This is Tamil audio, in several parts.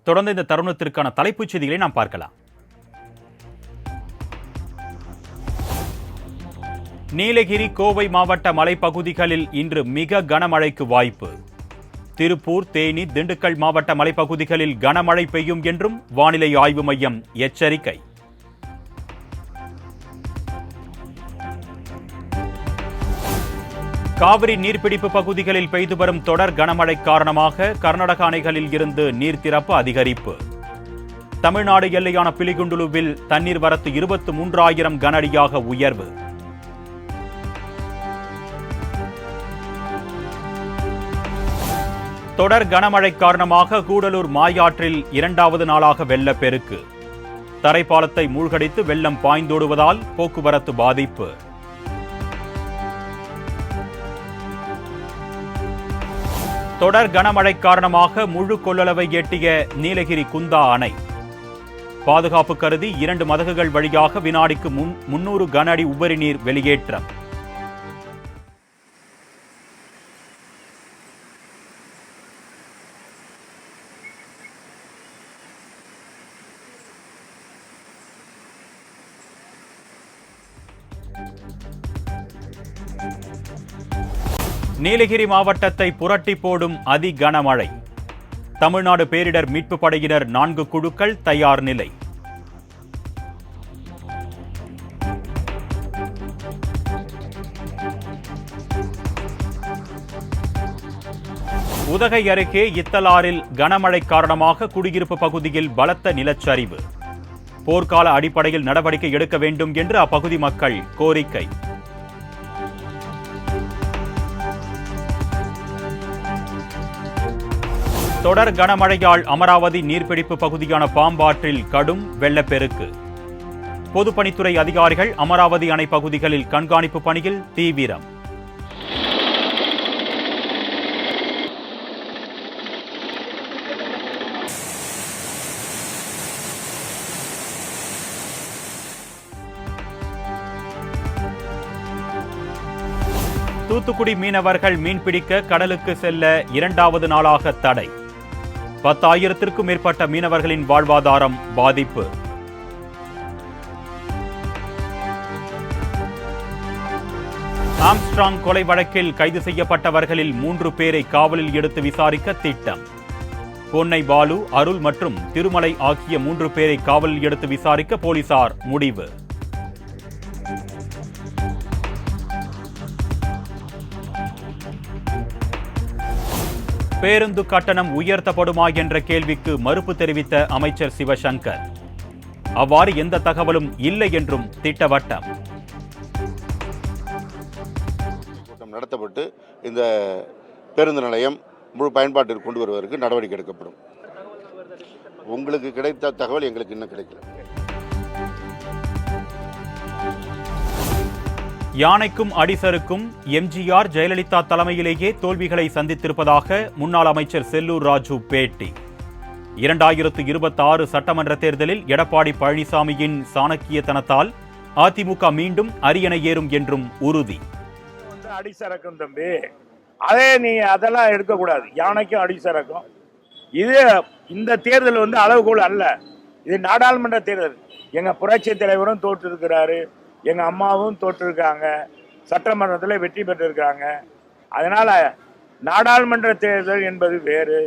தொடர்ந்து இந்த தருணத்திற்கான தலைப்புச் செய்திகளை நாம் பார்க்கலாம். நீலகிரி, கோவை மாவட்ட மலைப்பகுதிகளில் இன்று மிக கனமழைக்கு வாய்ப்பு. திருப்பூர், தேனி, திண்டுக்கல் மாவட்ட மலைப்பகுதிகளில் கனமழை பெய்யும் என்றும் வானிலை ஆய்வு மையம் எச்சரிக்கை. காவிரி நீர்பிடிப்பு பகுதிகளில் பெய்து வரும் தொடர் கனமழை காரணமாக கர்நாடக அணைகளில் இருந்து நீர் திறப்பு அதிகரிப்பு. தமிழ்நாடு எல்லையான பிலிகுண்டுலுவில் தண்ணீர் வரத்து 23,000 கனஅடியாக உயர்வு. தொடர் கனமழை காரணமாக கூடலூர் மாயாற்றில் 2வது நாளாக வெள்ளப்பெருக்கு. தரைப்பாலத்தை மூழ்கடித்து வெள்ளம் பாய்ந்தோடுவதால் போக்குவரத்து பாதிப்பு. தொடர் கனமழை காரணமாக முழு கொள்ளளவை எட்டிய நீலகிரி குந்தா அணை. பாதுகாப்பு கருதி 2 மதகுகள் வழியாக வினாடிக்கு 300 கன அடி உபரி நீர் வெளியேற்றம். நீலகிரி மாவட்டத்தை புரட்டி போடும் அதி கனமழை. தமிழ்நாடு பேரிடர் மீட்பு படையினர் 4 குழுக்கள் தயார் நிலை. உதகை அருகே இத்தலாறில் கனமழை காரணமாக குடியிருப்பு பகுதியில் பலத்த நிலச்சரிவு. போர்க்கால அடிப்படையில் நடவடிக்கை எடுக்க வேண்டும் என்று அப்பகுதி மக்கள் கோரிக்கை. தொடர் கனமழையால் அமராவதி நீர்பிடிப்பு பகுதியான பாம்பாற்றில் கடும் வெள்ளப்பெருக்கு. பொதுப்பணித்துறை அதிகாரிகள் அமராவதி அணை பகுதிகளில் கண்காணிப்பு பணியில் தீவிரம். தூத்துக்குடி மீனவர்கள் மீன்பிடிக்க கடலுக்கு செல்ல 2வது நாளாக தடை. 10,000த்திற்கும் மேற்பட்ட மீனவர்களின் வாழ்வாதாரம் பாதிப்பு. ஆம்ஸ்ட்ராங் கொலை வழக்கில் கைது செய்யப்பட்டவர்களில் 3 பேரை காவலில் எடுத்து விசாரிக்க திட்டம். பொன்னை பாலு, அருள் மற்றும் திருமலை ஆகிய 3 பேரை காவலில் எடுத்து விசாரிக்க போலீசார் முடிவு. பேருந்து கட்டணம் உயர்த்தப்படுமா என்ற கேள்விக்கு மறுப்பு தெரிவித்த அமைச்சர் சிவசங்கர். அவ்வாறு எந்த தகவலும் இல்லை என்றும் திட்டவட்டம். கூட்டம் நடத்தப்பட்டு இந்த பேருந்து நிலையம் முழு பயன்பாட்டிற்கு கொண்டு வருவதற்கு நடவடிக்கை எடுக்கப்படும். உங்களுக்கு கிடைத்த தகவல் எங்களுக்கு இன்னும் கிடைக்கல. யானைக்கும் அடிசருக்கும் எம்ஜிஆர், ஜெயலலிதா தலைமையிலேயே தோல்விகளை சந்தித்திருப்பதாக முன்னாள் அமைச்சர் செல்லூர் ராஜு பேட்டி. 2026 சட்டமன்ற தேர்தலில் எடப்பாடி பழனிசாமியின் சாணக்கியத்தனத்தால் அதிமுக மீண்டும் அரியணை ஏறும் என்றும் உறுதி. அடிசரக்கும் தம்பி, அதே நீ அதெல்லாம் எடுக்கக்கூடாது. யானைக்கும் அடிசரக்கும் இது இந்த தேர்தல் அளவுகோல் அல்ல. இது நாடாளுமன்ற தேர்தல். எங்க புரட்சி தலைவரும் தோற்று இருக்கிறாரு, எங்க அம்மாவும் தோற்றிருக்காங்க, சட்டமன்றத்தில் வெற்றி பெற்றிருக்காங்க. அதனால நாடாளுமன்ற தேர்தல் என்பது வேறு.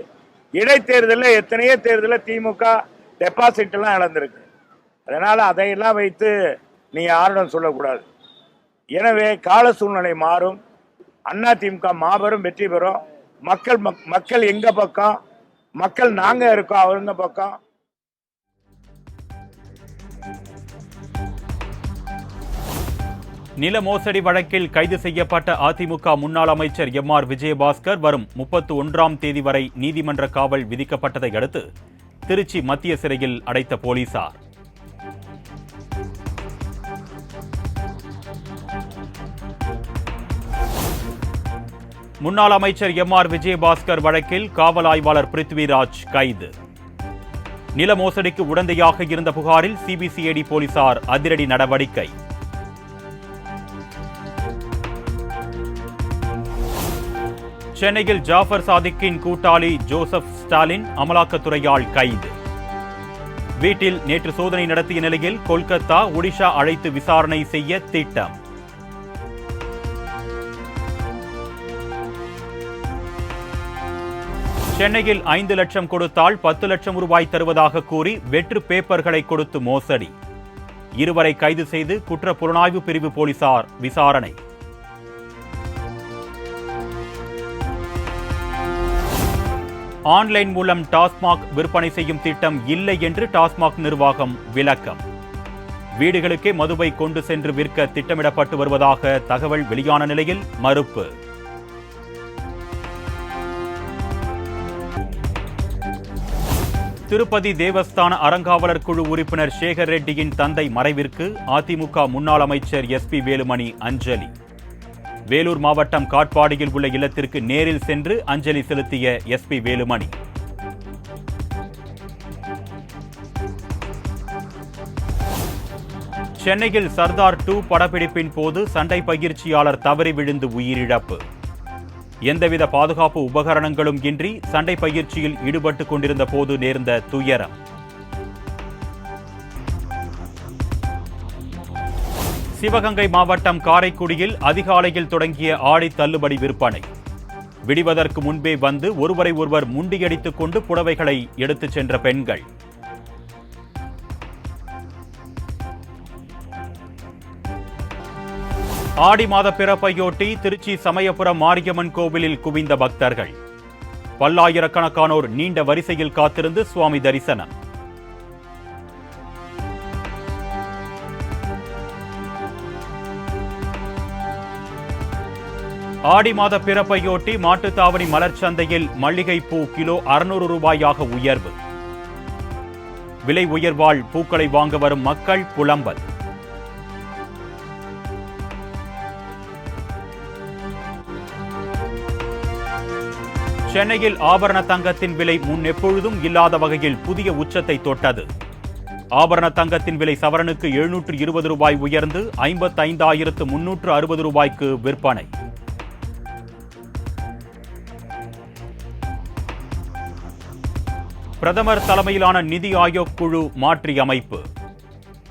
இடைத்தேர்தலில் எத்தனையோ தேர்தலில் திமுக டெபாசிட் எல்லாம் இழந்திருக்கு. அதனால அதையெல்லாம் வைத்து நீங்க யாரிடம் சொல்லக்கூடாது. எனவே கால சூழ்நிலை மாறும். அதிமுக மாபெரும் வெற்றி பெறும். மக்கள் எங்க பக்கம், மக்கள் நாங்க இருக்கோம் அவங்க பக்கம். நில மோசடி வழக்கில் கைது செய்யப்பட்ட அதிமுக முன்னாள் அமைச்சர் எம்.ஆர். விஜயபாஸ்கர் வரும் 31ஆம் தேதி வரை நீதிமன்ற காவல் விதிக்கப்பட்டதை அடுத்து திருச்சி மத்திய சிறையில் அடைத்த போலீசார். முன்னாள் அமைச்சர் எம்.ஆர். விஜயபாஸ்கர் வழக்கில் காவல் ஆய்வாளர் பிருத்விராஜ் கைது. நில மோசடிக்கு உடந்தையாக இருந்த புகாரில் சிபிசிஐடி போலீசார் அதிரடி நடவடிக்கை. சென்னையில் ஜாஃபர் சாதிக்கின் கூட்டாளி ஜோசப் ஸ்டாலின் அமலாக்கத்துறையால் கைது. வீட்டில் நேற்று சோதனை நடத்திய நிலையில் கொல்கத்தா, ஒடிஷா அழைத்து விசாரணை செய்ய திட்டம். சென்னையில் 5 லட்சம் கொடுத்தால் 10 லட்சம் ரூபாய் தருவதாக கூறி வெற்று பேப்பர்களை கொடுத்து மோசடி. இருவரை கைது செய்து குற்ற புலனாய்வு பிரிவு போலீசார் விசாரணை. ஆன்லைன் மூலம் டாஸ்மாக் விற்பனை செய்யும் திட்டம் இல்லை என்று டாஸ்மாக் நிர்வாகம் விளக்கம். வீடுகளுக்கே மதுவை கொண்டு சென்று விற்க திட்டமிடப்பட்டு வருவதாக தகவல் வெளியான நிலையில் மறுப்பு. திருப்பதி தேவஸ்தான அறங்காவலர் குழு உறுப்பினர் சேகர் ரெட்டியின் தந்தை மறைவிற்கு அதிமுக முன்னாள் அமைச்சர் SP வேலுமணி அஞ்சலி. வேலூர் மாவட்டம் காட்பாடியில் உள்ள இல்லத்திற்கு நேரில் சென்று அஞ்சலி செலுத்திய SP வேலுமணி. சென்னையில் சர்தார் 2 படப்பிடிப்பின் போது சண்டை பயிற்சியாளர் தவறி விழுந்து உயிரிழப்பு. எந்தவித பாதுகாப்பு உபகரணங்களும் இன்றி சண்டை பயிற்சியில் ஈடுபட்டுக் கொண்டிருந்த போது நேர்ந்த துயரம். சிவகங்கை மாவட்டம் காரைக்குடியில் அதிகாலையில் தொடங்கிய ஆடி தள்ளுபடி விற்பனை. விடிவதற்கு முன்பே வந்து ஒருவரை ஒருவர் முண்டியடித்துக் கொண்டு புடவைகளை எடுத்துச் சென்ற பெண்கள். ஆடி மாத பிறப்பையொட்டி திருச்சி சமயபுரம் மாரியம்மன் கோவிலில் குவிந்த பக்தர்கள். பல்லாயிரக்கணக்கானோர் நீண்ட வரிசையில் காத்திருந்து சுவாமி தரிசனம். ஆடி மாத பிறப்பையொட்டி மாட்டுத்தாவணி மலர் சந்தையில் மல்லிகைப்பூ கிலோ 600 ரூபாயாக உயர்வு. விலை உயர்வால் பூக்களை வாங்க வரும் மக்கள் புலம்பல். சென்னையில் ஆபரண தங்கத்தின் விலை முன் எப்பொழுதும் இல்லாத வகையில் புதிய உச்சத்தை தொட்டது. ஆபரண தங்கத்தின் விலை சவரனுக்கு 720 ரூபாய் உயர்ந்து 55,360 ரூபாய்க்கு விற்பனை. பிரதமர் தலைமையிலான நிதி ஆயோக் குழு மாற்றி அமைப்பு.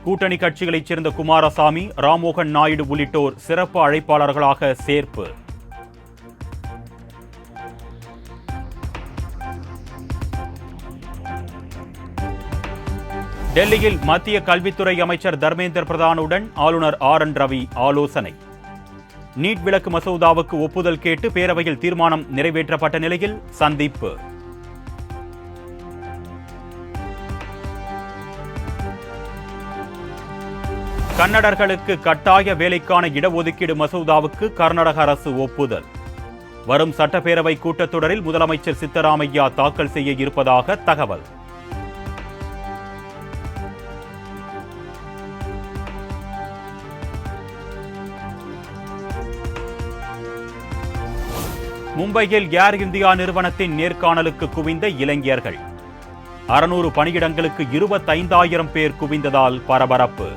கூட்டணி கட்சிகளைச் சேர்ந்த குமாரசாமி, ராம்மோகன் நாயுடு உள்ளிட்டோர் சிறப்பு அழைப்பாளர்களாக சேர்ப்பு. டெல்லியில் மத்திய கல்வித்துறை அமைச்சர் தர்மேந்திர பிரதானுடன் ஆளுநர் RN ரவி ஆலோசனை. நீட் விலக்கு மசோதாவுக்கு ஒப்புதல் கேட்டு பேரவையில் தீர்மானம் நிறைவேற்றப்பட்ட நிலையில் சந்திப்பு. கன்னடர்களுக்கு கட்டாய வேலைக்கான இடஒதுக்கீடு மசோதாவுக்கு கர்நாடக அரசு ஒப்புதல். வரும் சட்டப்பேரவை கூட்டத்தொடரில் முதலமைச்சர் சித்தராமையா தாக்கல் செய்ய இருப்பதாக தகவல். மும்பையில் ஏர் இந்தியா நிறுவனத்தின் நேர்காணலுக்கு குவிந்த இளைஞர்கள். 600 பணியிடங்களுக்கு 25,000 பேர் குவிந்ததால் பரபரப்பு.